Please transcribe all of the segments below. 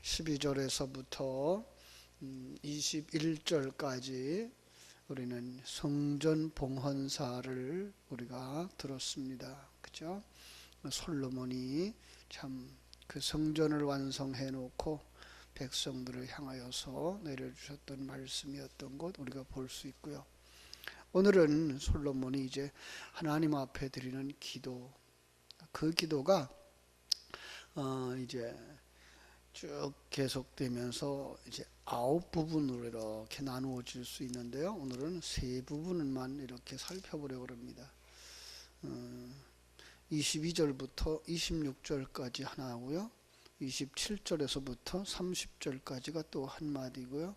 12절에서부터 21절까지 우리는 성전 봉헌사를 우리가 들었습니다. 그죠? 솔로몬이 참 그 성전을 완성해 놓고 백성들을 향하여서 내려주셨던 말씀이었던 것 우리가 볼 수 있고요. 오늘은 솔로몬이 이제 하나님 앞에 드리는 기도, 그 기도가 이제 쭉 계속되면서 이제 9부분으로 이렇게 나누어질 수 있는데요. 오늘은 3부분만 이렇게 살펴보려고 합니다. 22절부터 26절까지 하나고요. 27절에서부터 30절까지가 또 한마디고요.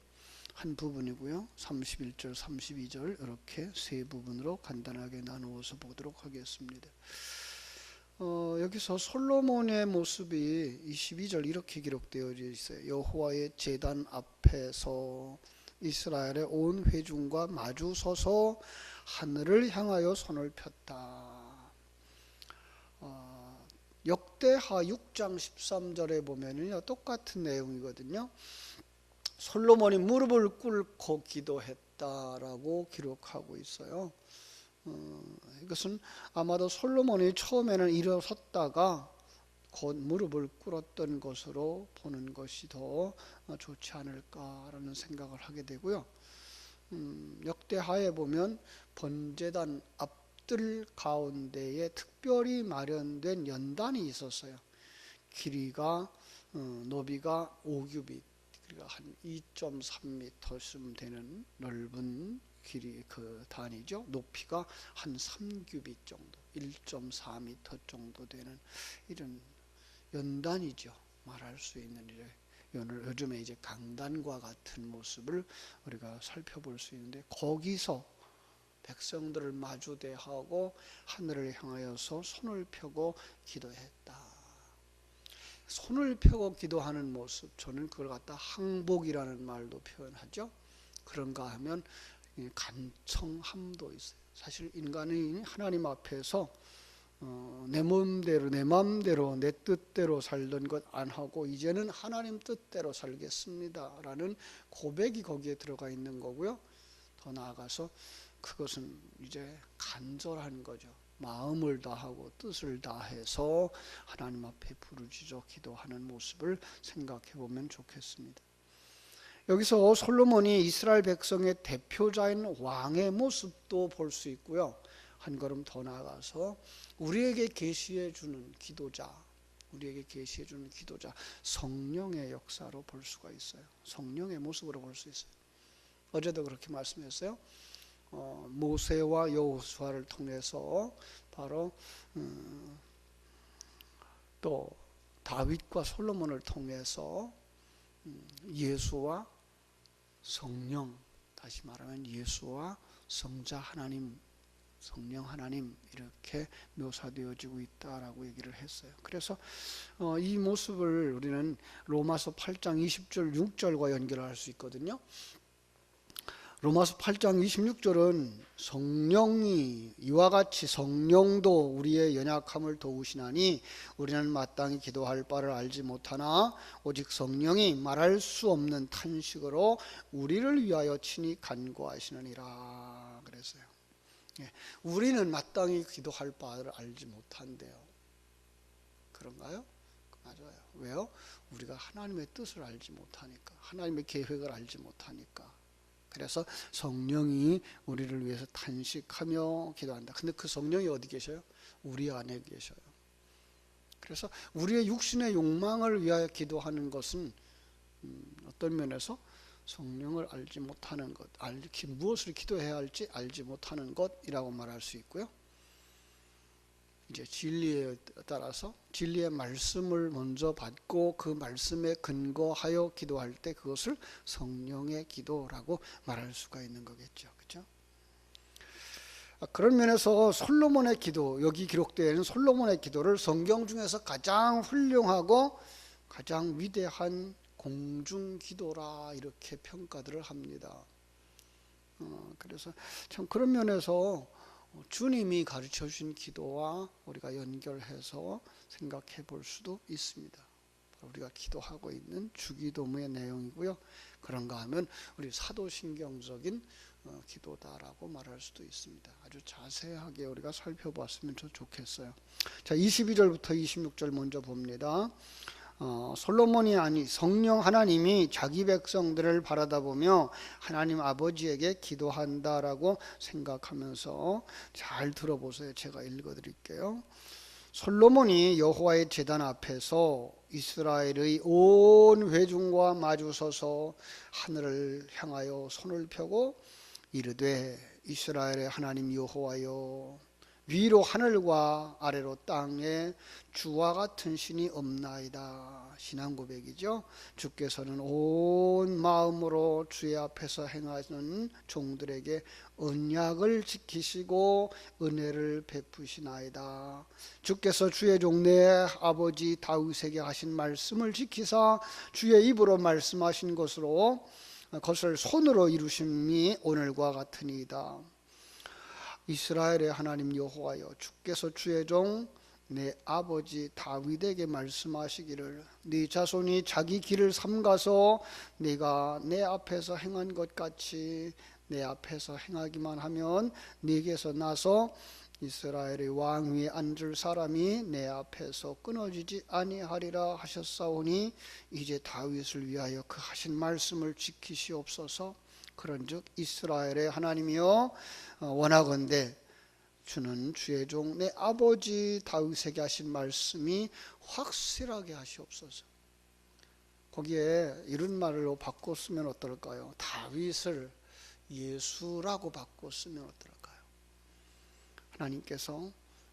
한 부분이고요. 31절, 32절 이렇게 3부분으로 간단하게 나누어서 보도록 하겠습니다. 여기서 솔로몬의 모습이 22절 이렇게 기록되어 있어요. 여호와의 제단 앞에서 이스라엘의 온 회중과 마주 서서 하늘을 향하여 손을 폈다. 역대하 6장 13절에 보면은요, 똑같은 내용이거든요. 솔로몬이 무릎을 꿇고 기도했다라고 기록하고 있어요. 이것은 아마도 솔로몬이 처음에는 일어섰다가 곧 무릎을 꿇었던 것으로 보는 것이 더 좋지 않을까라는 생각을 하게 되고요. 역대하에 보면 번제단 앞들 가운데에 특별히 마련된 연단이 있었어요. 길이가 너비가 5규빗, 그러니까 한 2.3m쯤 되는 넓은 길이 그 단위죠. 높이가 한 3규빗 정도, 1.4m 정도 되는 이런 연단이죠. 말할 수 있는 이제 요즘에 이제 강단과 같은 모습을 우리가 살펴볼 수 있는데, 거기서 백성들을 마주대하고 하늘을 향하여서 손을 펴고 기도했다. 손을 펴고 기도하는 모습, 저는 그걸 갖다 항복이라는 말도 표현하죠. 그런가 하면 간청함도 있어요. 사실 인간이 하나님 앞에서 내 몸대로 내 마음대로 내 뜻대로 살던 것 안 하고 이제는 하나님 뜻대로 살겠습니다 라는 고백이 거기에 들어가 있는 거고요. 더 나아가서 그것은 이제 간절한 거죠. 마음을 다하고 뜻을 다해서 하나님 앞에 부르짖어 기도하는 모습을 생각해 보면 좋겠습니다. 여기서 솔로몬이 이스라엘 백성의 대표자인 왕의 모습도 볼 수 있고요. 한 걸음 더 나아가서 우리에게 계시해 주는 기도자, 우리에게 계시해 주는 기도자, 성령의 역사로 볼 수가 있어요. 성령의 모습으로 볼 수 있어요. 어제도 그렇게 말씀했어요. 모세와 여호수아를 통해서 바로 또 다윗과 솔로몬을 통해서 예수와 성령, 다시 말하면 예수와 성자 하나님, 성령 하나님 이렇게 묘사되어지고 있다라고 얘기를 했어요. 그래서 이 모습을 우리는 로마서 8장 20절 6절과 연결할 수 있거든요. 로마서 8장 26절은 성령이 이와 같이 성령도 우리의 연약함을 도우시나니 우리는 마땅히 기도할 바를 알지 못하나 오직 성령이 말할 수 없는 탄식으로 우리를 위하여 친히 간구하시느니라 그랬어요. 우리는 마땅히 기도할 바를 알지 못한대요. 그런가요? 맞아요. 왜요? 우리가 하나님의 뜻을 알지 못하니까, 하나님의 계획을 알지 못하니까. 그래서 성령이 우리를 위해서 탄식하며 기도한다. 근데 그 성령이 어디 계셔요? 우리 안에 계셔요. 그래서 우리의 육신의 욕망을 위하여 기도하는 것은 어떤 면에서 성령을 알지 못하는 것, 무엇을 기도해야 할지 알지 못하는 것이라고 말할 수 있고요. 이제 진리에 따라서 진리의 말씀을 먼저 받고 그 말씀에 근거하여 기도할 때 그것을 성령의 기도라고 말할 수가 있는 거겠죠. 그렇죠? 그런 면에서 솔로몬의 기도, 여기 기록되어 있는 솔로몬의 기도를 성경 중에서 가장 훌륭하고 가장 위대한 공중 기도라 이렇게 평가들을 합니다. 그래서 참 그런 면에서 주님이 가르쳐 주신 기도와 우리가 연결해서 생각해 볼 수도 있습니다. 우리가 기도하고 있는 주기도문의 내용이고요. 그런가 하면 우리 사도신경적인 기도다라고 말할 수도 있습니다. 아주 자세하게 우리가 살펴봤으면 좋겠어요. 자, 22절부터 26절 먼저 봅니다. 솔로몬이 아니 성령 하나님이 자기 백성들을 바라다보며 하나님 아버지에게 기도한다라고 생각하면서 잘 들어보세요. 제가 읽어드릴게요. 솔로몬이 여호와의 제단 앞에서 이스라엘의 온 회중과 마주서서 하늘을 향하여 손을 펴고 이르되 이스라엘의 하나님 여호와여, 위로 하늘과 아래로 땅에 주와 같은 신이 없나이다. 신앙 고백이죠. 주께서는 온 마음으로 주의 앞에서 행하는 종들에게 언약을 지키시고 은혜를 베푸시나이다. 주께서 주의 종 내 아버지 다윗에게 하신 말씀을 지키사 주의 입으로 말씀하신 것을 손으로 이루심이 오늘과 같으니이다. 이스라엘의 하나님 여호와여, 주께서 주의 종 내 아버지 다윗에게 말씀하시기를 네 자손이 자기 길을 삼가서 네가 내 앞에서 행한 것 같이 내 앞에서 행하기만 하면 네게서 나서 이스라엘의 왕 위에 앉을 사람이 내 앞에서 끊어지지 아니하리라 하셨사오니 이제 다윗을 위하여 그 하신 말씀을 지키시옵소서. 그런즉 이스라엘의 하나님이여, 원하건대 주는 주의 종 내 아버지 다윗에게 하신 말씀이 확실하게 하시옵소서. 거기에 이런 말로 바꿨으면 어떨까요? 다윗을 예수라고 바꿨으면 어떨까요? 하나님께서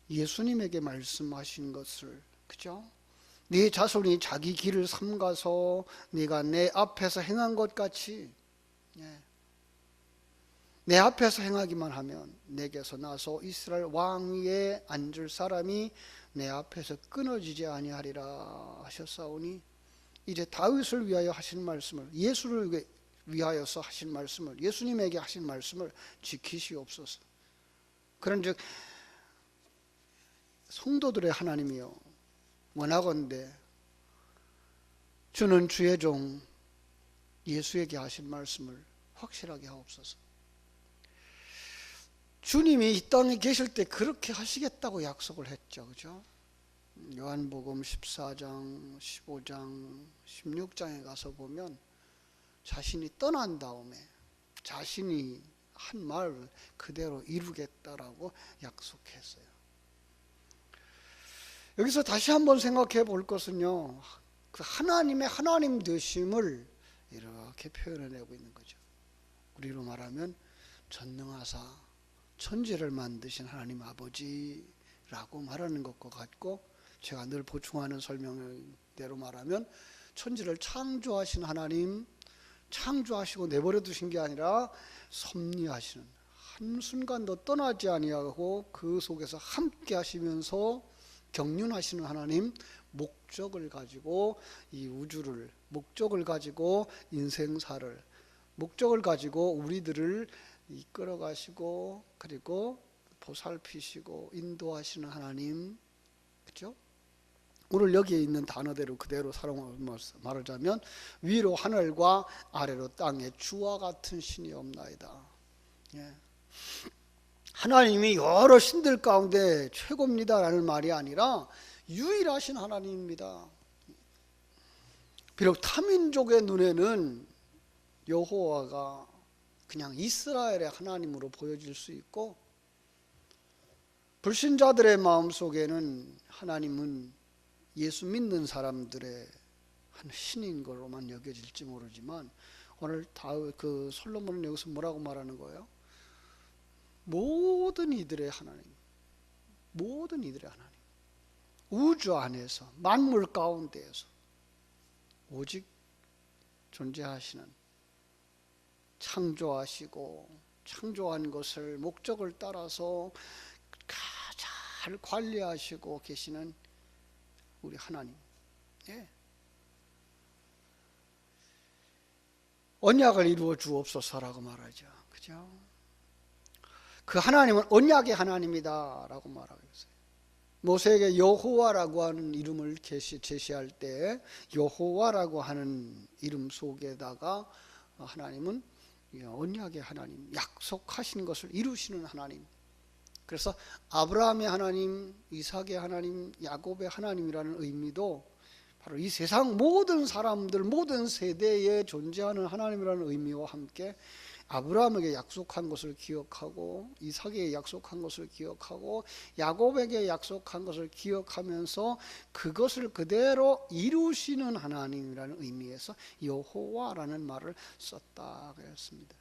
예수님에게 말씀하신 것을, 그죠? 네 자손이 자기 길을 삼가서 네가 내 앞에서 행한 것 같이, 내 앞에서 행하기만 하면 내게서 나서 이스라엘 왕 위에 앉을 사람이 내 앞에서 끊어지지 아니하리라 하셨사오니 이제 다윗을 위하여 하신 말씀을, 예수를 위하여서 하신 말씀을, 예수님에게 하신 말씀을 지키시옵소서. 그런즉 성도들의 하나님이여, 원하건대 주는 주의 종 예수에게 하신 말씀을 확실하게 하옵소서. 주님이 이 땅에 계실 때 그렇게 하시겠다고 약속을 했죠. 그죠? 요한복음 14장, 15장, 16장에 가서 보면 자신이 떠난 다음에 자신이 한 말 그대로 이루겠다라고 약속했어요. 여기서 다시 한번 생각해 볼 것은요, 그 하나님의 하나님 되심을 이렇게 표현해내고 있는 거죠. 우리로 말하면 전능하사 천지를 만드신 하나님 아버지라고 말하는 것과 같고, 제가 늘 보충하는 설명대로 말하면 천지를 창조하신 하나님, 창조하시고 내버려 두신 게 아니라 섭리하시는, 한순간도 떠나지 아니하고 그 속에서 함께 하시면서 경륜하시는 하나님, 목적을 가지고 이 우주를, 목적을 가지고 인생사를, 목적을 가지고 우리들을 이끌어 가시고 그리고 보살피시고 인도하시는 하나님, 그렇죠? 오늘 여기에 있는 단어대로 그대로 말하자면 위로 하늘과 아래로 땅에 주와 같은 신이 없나이다. 하나님이 여러 신들 가운데 최고입니다라는 말이 아니라 유일하신 하나님입니다. 비록 타민족의 눈에는 여호와가 그냥 이스라엘의 하나님으로 보여질 수 있고, 불신자들의 마음속에는 하나님은 예수 믿는 사람들의 한 신인 걸로만 여겨질지 모르지만, 오늘 그 솔로몬은 여기서 뭐라고 말하는 거예요? 모든 이들의 하나님, 모든 이들의 하나님, 우주 안에서 만물 가운데에서 오직 존재하시는, 창조하시고 창조한 것을 목적을 따라서 잘 관리하시고 계시는 우리 하나님. 언약을 이루어 주옵소서라고 말하죠. 그죠? 그 하나님은 언약의 하나님이다 라고 말하고 있어요. 모세에게 여호와라고 하는 이름을 제시할 때 여호와라고 하는 이름 속에다가 하나님은 언약의 하나님, 약속하신 것을 이루시는 하나님. 그래서 아브라함의 하나님, 이삭의 하나님, 야곱의 하나님이라는 의미도 바로 이 세상 모든 사람들, 모든 세대에 존재하는 하나님이라는 의미와 함께 아브라함에게 약속한 것을 기억하고, 이삭에게 약속한 것을 기억하고, 야곱에게 약속한 것을 기억하면서 그것을 그대로 이루시는 하나님이라는 의미에서 여호와라는 말을 썼다 그랬습니다.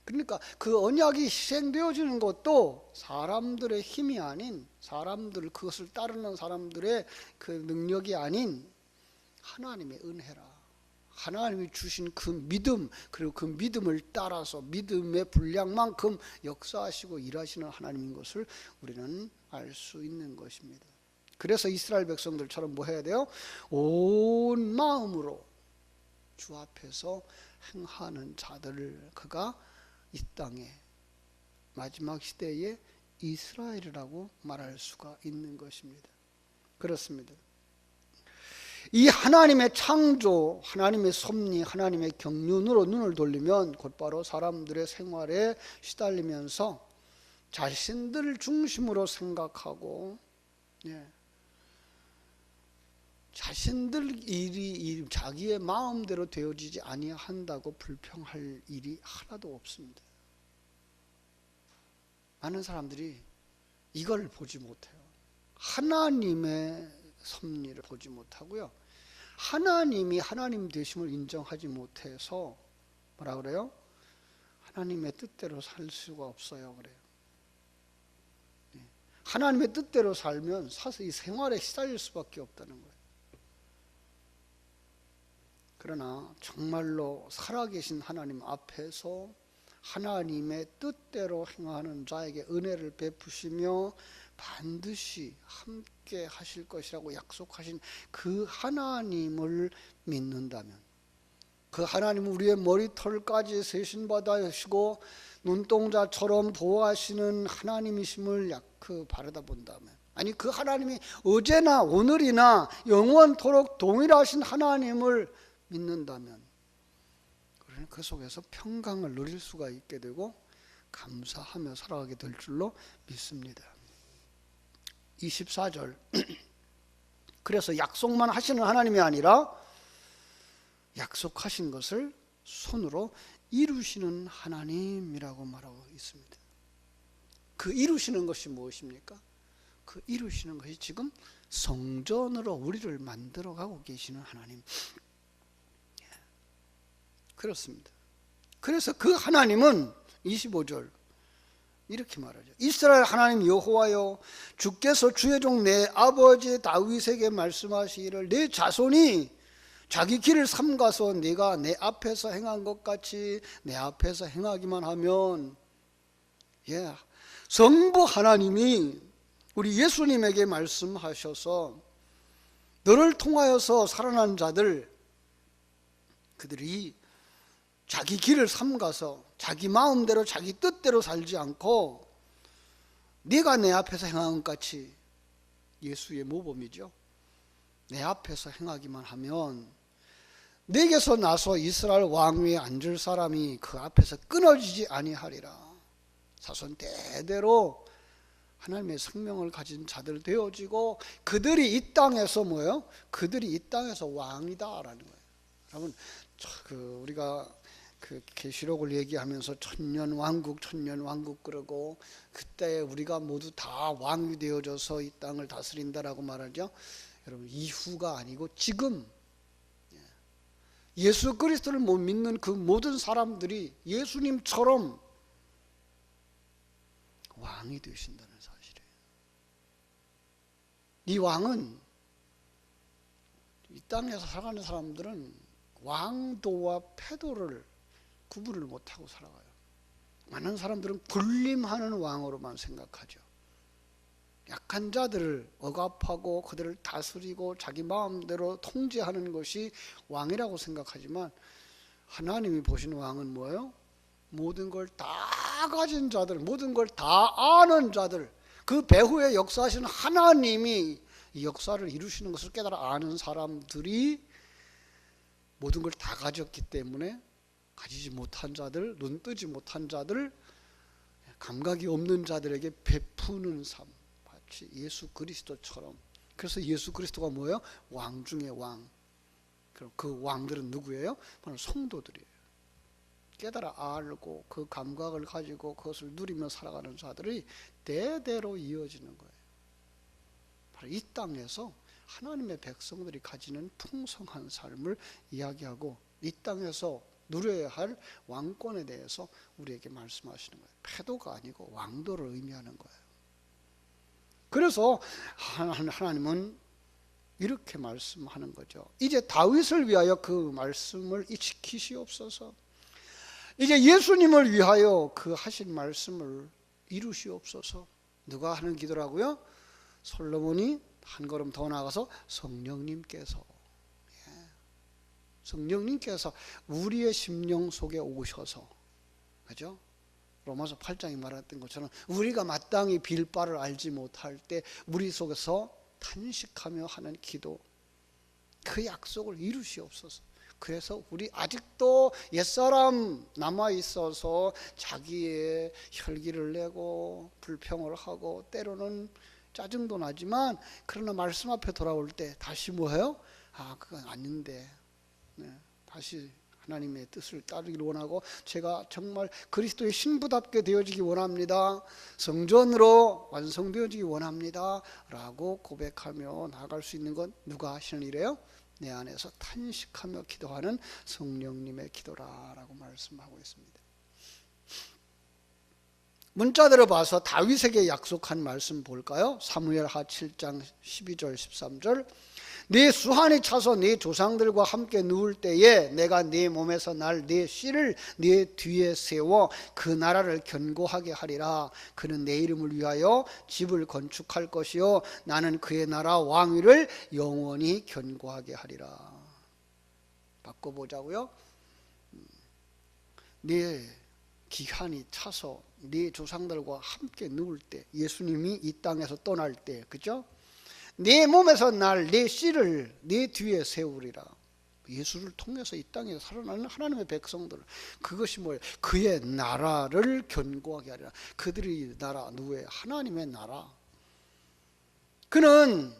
그러니까 그 언약이 희생되어지는 것도 사람들의 힘이 아닌, 사람들, 그것을 따르는 사람들의 그 능력이 아닌 하나님의 은혜라. 하나님이 주신 그 믿음, 그리고 그 믿음을 따라서 믿음의 분량만큼 역사하시고 일하시는 하나님인 것을 우리는 알 수 있는 것입니다. 그래서 이스라엘 백성들처럼 뭐 해야 돼요? 온 마음으로 주 앞에서 행하는 자들을 그가 이 땅에 마지막 시대에 이스라엘이라고 말할 수가 있는 것입니다. 그렇습니다. 이 하나님의 창조, 하나님의 섭리, 하나님의 경륜으로 눈을 돌리면 곧바로 사람들의 생활에 시달리면서 자신들 중심으로 생각하고, 자신들 일이 자기의 마음대로 되어지지 아니한다고 불평할 일이 하나도 없습니다. 많은 사람들이 이걸 보지 못해요. 하나님의 섭리를 보지 못하고요, 하나님이 하나님 되심을 인정하지 못해서 뭐라 그래요? 하나님의 뜻대로 살 수가 없어요 그래요. 하나님의 뜻대로 살면 사실 이 생활에 시달릴 수밖에 없다는 거예요. 그러나 정말로 살아계신 하나님 앞에서 하나님의 뜻대로 행하는 자에게 은혜를 베푸시며 반드시 함께 하실 것이라고 약속하신 그 하나님을 믿는다면, 그 하나님은 우리의 머리털까지 세신받아시고 눈동자처럼 보호하시는 하나님이심을 바라다 본다면, 아니 그 하나님이 어제나 오늘이나 영원토록 동일하신 하나님을 믿는다면 우리는 그 속에서 평강을 누릴 수가 있게 되고 감사하며 살아가게 될 줄로 믿습니다. 24절 그래서 약속만 하시는 하나님이 아니라 약속하신 것을 손으로 이루시는 하나님이라고 말하고 있습니다. 그 이루시는 것이 무엇입니까? 그 이루시는 것이 지금 성전으로 우리를 만들어가고 계시는 하나님. 그렇습니다. 그래서 그 하나님은 25절 이렇게 말하죠. 이스라엘 하나님 여호와여, 주께서 주의 종 내 아버지 다윗에게 말씀하시기를 내 자손이 자기 길을 삼가서 네가 내 앞에서 행한 것 같이 내 앞에서 행하기만 하면, 성부 하나님이 우리 예수님에게 말씀하셔서 너를 통하여서 살아난 자들, 그들이 자기 길을 삼가서 자기 마음대로 자기 뜻대로 살지 않고 네가 내 앞에서 행한 것 같이, 예수의 모범이죠. 내 앞에서 행하기만 하면 내게서 나서 이스라엘 왕위에 앉을 사람이 그 앞에서 끊어지지 아니하리라. 자손 대대로 하나님의 생명을 가진 자들 되어지고 그들이 이 땅에서 뭐예요? 그들이 이 땅에서 왕이다라는 거예요. 여러분, 우리가 그 계시록을 얘기하면서 천년 왕국 그러고 그때 우리가 모두 다 왕이 되어져서 이 땅을 다스린다라고 말하죠. 여러분, 이후가 아니고 지금 예수 그리스도를 못 믿는 그 모든 사람들이 예수님처럼 왕이 되신다는 사실이에요. 이 왕은, 이 땅에서 살아가는 사람들은 왕도와 패도를 구분을 못하고 살아가요. 많은 사람들은 군림하는 왕으로만 생각하죠. 약한 자들을 억압하고 그들을 다스리고 자기 마음대로 통제하는 것이 왕이라고 생각하지만, 하나님이 보시는 왕은 뭐예요? 모든 걸 다 가진 자들, 모든 걸 다 아는 자들, 그 배후에 역사하시는 하나님이 이 역사를 이루시는 것을 깨달아 아는 사람들이 모든 걸 다 가졌기 때문에 가지지 못한 자들, 눈 뜨지 못한 자들, 감각이 없는 자들에게 베푸는 삶, 마치 예수 그리스도처럼. 그래서 예수 그리스도가 뭐예요? 왕 중에 왕. 그럼 그 왕들은 누구예요? 바로 성도들이에요. 깨달아 알고 그 감각을 가지고 그것을 누리며 살아가는 자들이 대대로 이어지는 거예요. 바로 이 땅에서 하나님의 백성들이 가지는 풍성한 삶을 이야기하고 이 땅에서 누려야 할 왕권에 대해서 우리에게 말씀하시는 거예요. 패도가 아니고 왕도를 의미하는 거예요. 그래서 하나님은 이렇게 말씀하는 거죠. 이제 다윗을 위하여 그 말씀을 지키시옵소서. 이제 예수님을 위하여 그 하신 말씀을 이루시옵소서. 누가 하는 기도라고요? 솔로몬이 한 걸음 더 나아가서 성령님께서 우리의 심령 속에 오셔서, 그죠? 로마서 8장이 말했던 것처럼 우리가 마땅히 빌 바를 알지 못할 때 우리 속에서 탄식하며 하는 기도, 그 약속을 이루시옵소서. 그래서 우리 아직도 옛사람 남아있어서 자기의 혈기를 내고 불평을 하고 때로는 짜증도 나지만, 그러나 말씀 앞에 돌아올 때 다시 뭐예요? 그건 아닌데, 다시 하나님의 뜻을 따르기를 원하고 제가 정말 그리스도의 신부답게 되어지기 원합니다. 성전으로 완성되어지기 원합니다. 라고 고백하며 나아갈 수 있는 건 누가 하시는 일이에요? 내 안에서 탄식하며 기도하는 성령님의 기도라라고 말씀하고 있습니다. 문자대로 봐서 다윗에게 약속한 말씀 볼까요? 사무엘하 7장 12절 13절. 네 수한이 차서 네 조상들과 함께 누울 때에 내가 네 몸에서 날 네 씨를 네 뒤에 세워 그 나라를 견고하게 하리라. 그는 내 이름을 위하여 집을 건축할 것이요 나는 그의 나라 왕위를 영원히 견고하게 하리라. 바꿔보자고요. 네 기한이 차서 네 조상들과 함께 누울 때, 예수님이 이 땅에서 떠날 때, 그죠? 네 몸에서 날 네 씨를 네 뒤에 세우리라. 예수를 통해서 이 땅에 살아나는 하나님의 백성들, 그것이 뭐예요? 그의 나라를 견고하게 하리라. 그들의 나라, 누구예요? 하나님의 나라. 그는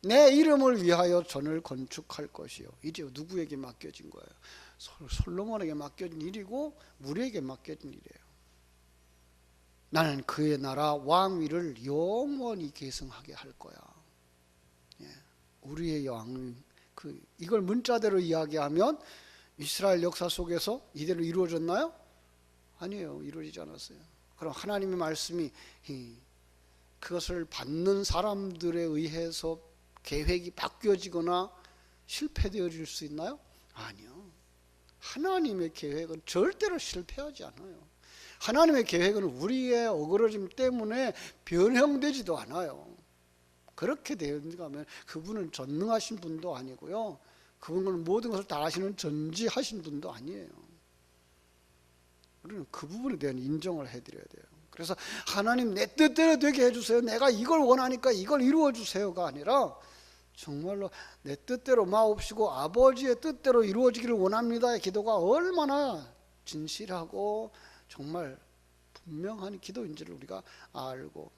내 이름을 위하여 전을 건축할 것이요. 이제 누구에게 맡겨진 거예요? 솔로몬에게 맡겨진 일이고 우리에게 맡겨진 일이에요. 나는 그의 나라 왕위를 영원히 계승하게 할 거야. 우리의 왕, 이걸 문자대로 이야기하면 이스라엘 역사 속에서 이대로 이루어졌나요? 아니에요. 이루어지지 않았어요. 그럼 하나님의 말씀이 그것을 받는 사람들에 의해서 계획이 바뀌어지거나 실패되어질 수 있나요? 아니요. 하나님의 계획은 절대로 실패하지 않아요. 하나님의 계획은 우리의 어그러짐 때문에 변형되지도 않아요. 그렇게 되어가면 그분은 전능하신 분도 아니고요, 그분은 모든 것을 다 아시는 전지하신 분도 아니에요. 우리는 그 부분에 대한 인정을 해드려야 돼요. 그래서 하나님 내 뜻대로 되게 해주세요, 내가 이걸 원하니까 이걸 이루어주세요가 아니라 정말로 내 뜻대로 마옵시고 아버지의 뜻대로 이루어지기를 원합니다의 기도가 얼마나 진실하고 정말 분명한 기도인지를 우리가 알고,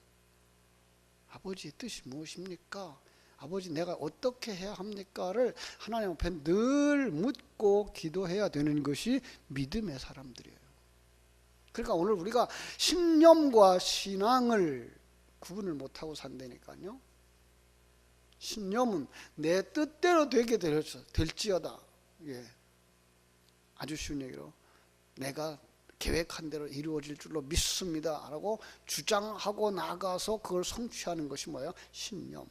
아버지의 뜻이 무엇입니까? 아버지 내가 어떻게 해야 합니까?를 하나님 앞에 늘 묻고 기도해야 되는 것이 믿음의 사람들이에요. 그러니까 오늘 우리가 신념과 신앙을 구분을 못하고 산다니까요. 신념은 내 뜻대로 되게 될지어다. 아주 쉬운 얘기로 내가 계획한 대로 이루어질 줄로 믿습니다 라고 주장하고 나가서 그걸 성취하는 것이 뭐예요? 신념.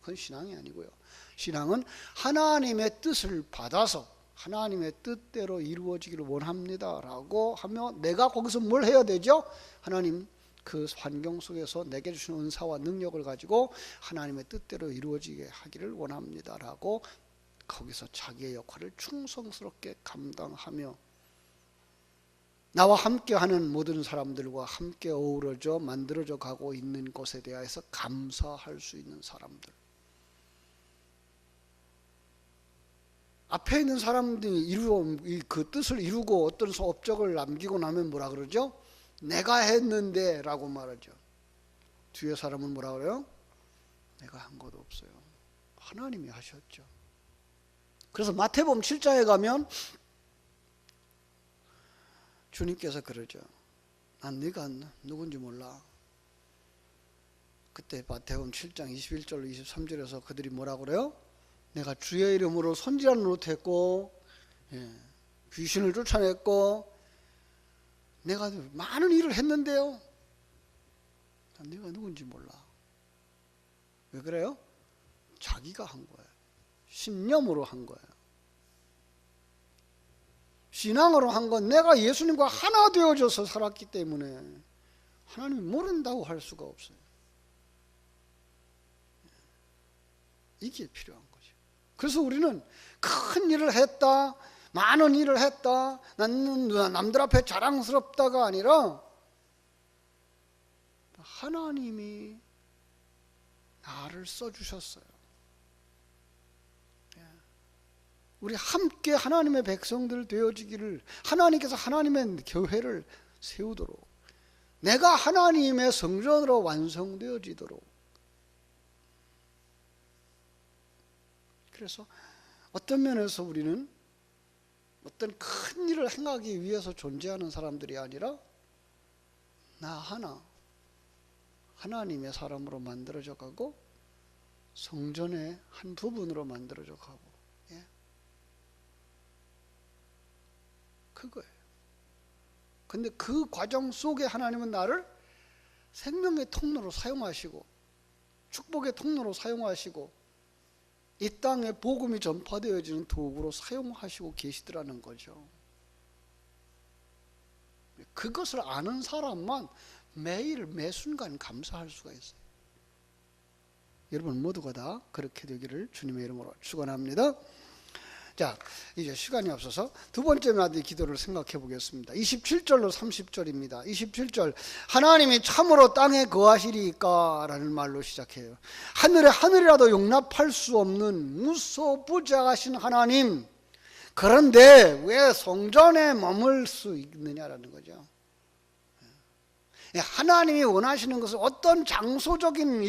그건 신앙이 아니고요, 신앙은 하나님의 뜻을 받아서 하나님의 뜻대로 이루어지기를 원합니다 라고 하며 내가 거기서 뭘 해야 되죠? 하나님 그 환경 속에서 내게 주신 은사와 능력을 가지고 하나님의 뜻대로 이루어지게 하기를 원합니다 라고 거기서 자기의 역할을 충성스럽게 감당하며 나와 함께하는 모든 사람들과 함께 어우러져 만들어져 가고 있는 것에 대해서 감사할 수 있는 사람들. 앞에 있는 사람들이 그 뜻을 이루고 어떤 업적을 남기고 나면 뭐라 그러죠? 내가 했는데 라고 말하죠. 뒤에 사람은 뭐라 그래요? 내가 한 것도 없어요. 하나님이 하셨죠. 그래서 마태복음 7장에 가면 주님께서 그러죠. 난 네가 누군지 몰라. 그때 마태복음 7장 21절로 23절에서 그들이 뭐라 그래요? 내가 주의 이름으로 선지자는 노릇했고 귀신을 쫓아냈고 내가 많은 일을 했는데요. 난 네가 누군지 몰라. 왜 그래요? 자기가 한 거예요. 신념으로 한 거예요. 신앙으로 한 건 내가 예수님과 하나 되어져서 살았기 때문에 하나님이 모른다고 할 수가 없어요. 이게 필요한 거죠. 그래서 우리는 큰 일을 했다, 많은 일을 했다, 나는 남들 앞에 자랑스럽다가 아니라 하나님이 나를 써주셨어요. 우리 함께 하나님의 백성들 되어지기를, 하나님께서 하나님의 교회를 세우도록, 내가 하나님의 성전으로 완성되어지도록. 그래서 어떤 면에서 우리는 어떤 큰 일을 행하기 위해서 존재하는 사람들이 아니라 나 하나 하나님의 사람으로 만들어져 가고 성전의 한 부분으로 만들어져 가고, 그거예요. 근데 그 과정 속에 하나님은 나를 생명의 통로로 사용하시고 축복의 통로로 사용하시고 이 땅에 복음이 전파되어지는 도구로 사용하시고 계시더라는 거죠. 그것을 아는 사람만 매일 매순간 감사할 수가 있어요. 여러분 모두가 다 그렇게 되기를 주님의 이름으로 축원합니다. 자, 이제 시간이 없어서 두 번째 마디 기도를 생각해 보겠습니다. 27절로 30절입니다. 27절, 하나님이 참으로 땅에 거하시리까? 라는 말로 시작해요. 하늘이라도 용납할 수 없는 무소부재하신 하나님, 그런데 왜 성전에 머물 수 있느냐라는 거죠. 하나님이 원하시는 것은 어떤 장소적인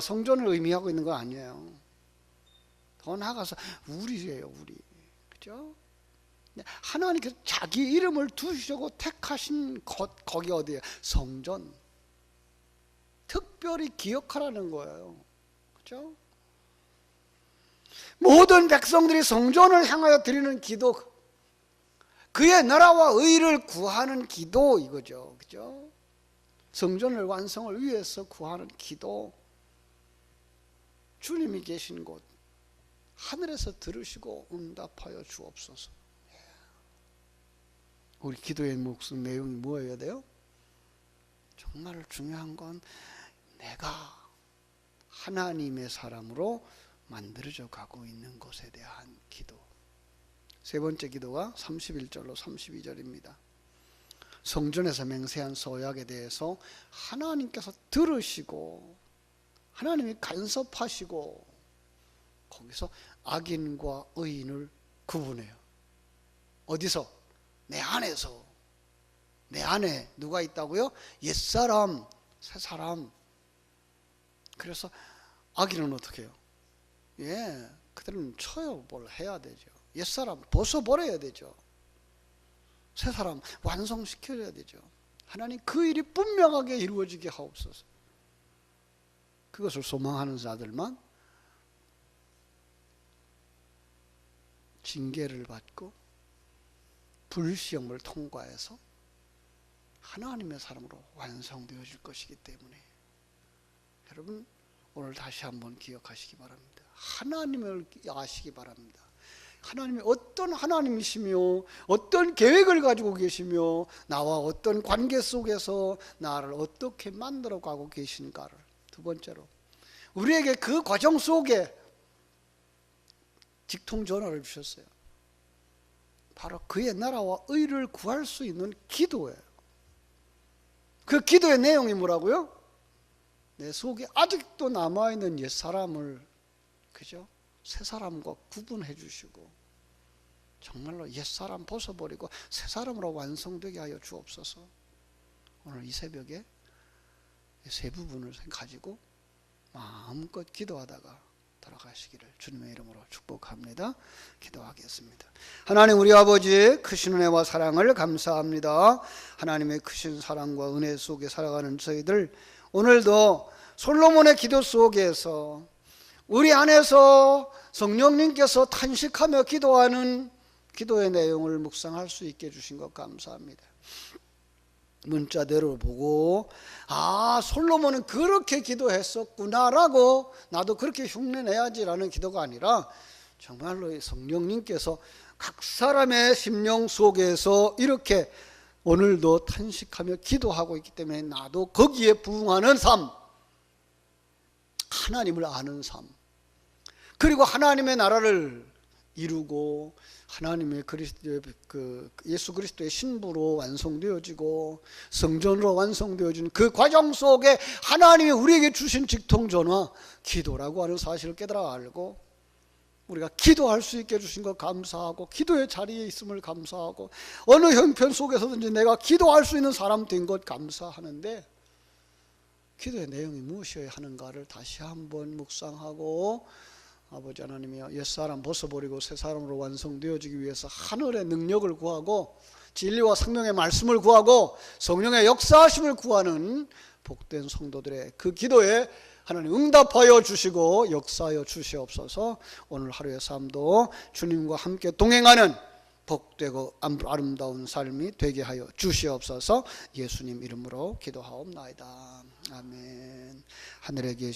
성전을 의미하고 있는 거 아니에요. 더 나아가서 우리예요, 우리. 그죠? 하나님께서 자기 이름을 두시려고 택하신 거기 어디예요? 성전. 특별히 기억하라는 거예요. 그죠? 모든 백성들이 성전을 향하여 드리는 기도, 그의 나라와 의를 구하는 기도, 이거죠. 그죠? 성전을 완성을 위해서 구하는 기도. 주님이 계신 곳 하늘에서 들으시고 응답하여 주옵소서. 우리 기도의 목숨 내용이 뭐여야 돼요? 정말 중요한 건 내가 하나님의 사람으로 만들어져 가고 있는 것에 대한 기도. 세 번째 기도가 31절로 32절입니다. 성전에서 맹세한 서약에 대해서 하나님께서 들으시고 하나님이 간섭하시고 거기서 악인과 의인을 구분해요. 어디서? 내 안에서. 내 안에 누가 있다고요? 옛사람, 새사람. 그래서 악인은 어떻게 해요? 그들은 쳐요. 뭘 해야 되죠. 옛사람 벗어버려야 되죠. 새사람 완성시켜야 되죠. 하나님 그 일이 분명하게 이루어지게 하옵소서. 그것을 소망하는 자들만 징계를 받고 불시험을 통과해서 하나님의 사람으로 완성되어질 것이기 때문에 여러분 오늘 다시 한번 기억하시기 바랍니다. 하나님을 아시기 바랍니다. 하나님이 어떤 하나님이시며 어떤 계획을 가지고 계시며 나와 어떤 관계 속에서 나를 어떻게 만들어 가고 계신가를. 두 번째로 우리에게 그 과정 속에 직통전화를 주셨어요. 바로 그의 나라와 의를 구할 수 있는 기도예요. 그 기도의 내용이 뭐라고요? 내 속에 아직도 남아있는 옛사람을, 그죠? 새사람과 구분해 주시고 정말로 옛사람 벗어버리고 새사람으로 완성되게 하여 주옵소서. 오늘 이 새벽에 세 부분을 가지고 마음껏 기도하다가 돌아가시기를 주님의 이름으로 축복합니다. 기도하겠습니다. 하나님 우리 아버지 크신 은혜와 사랑을 감사합니다. 하나님의 크신 사랑과 은혜 속에 살아가는 저희들, 오늘도 솔로몬의 기도 속에서 우리 안에서 성령님께서 탄식하며 기도하는 기도의 내용을 묵상할 수 있게 해주신 것 감사합니다. 문자대로 보고 솔로몬은 그렇게 기도했었구나라고 나도 그렇게 흉내내야지라는 기도가 아니라 정말로 성령님께서 각 사람의 심령 속에서 이렇게 오늘도 탄식하며 기도하고 있기 때문에 나도 거기에 부응하는 삶, 하나님을 아는 삶, 그리고 하나님의 나라를 이루고 하나님의 예수 그리스도의 신부로 완성되어지고 성전으로 완성되어지는 그 과정 속에 하나님이 우리에게 주신 직통전화 기도라고 하는 사실을 깨달아 알고 우리가 기도할 수 있게 해주신 것 감사하고 기도의 자리에 있음을 감사하고 어느 형편 속에서든지 내가 기도할 수 있는 사람 된 것 감사하는데, 기도의 내용이 무엇이어야 하는가를 다시 한번 묵상하고 아버지 하나님이여, 옛사람 벗어버리고 새사람으로 완성되어지기 위해서 하늘의 능력을 구하고 진리와 생명의 말씀을 구하고 성령의 역사하심을 구하는 복된 성도들의 그 기도에 하나님 응답하여 주시고 역사하여 주시옵소서. 오늘 하루의 삶도 주님과 함께 동행하는 복되고 아름다운 삶이 되게 하여 주시옵소서. 예수님 이름으로 기도하옵나이다. 아멘. 하늘에 계신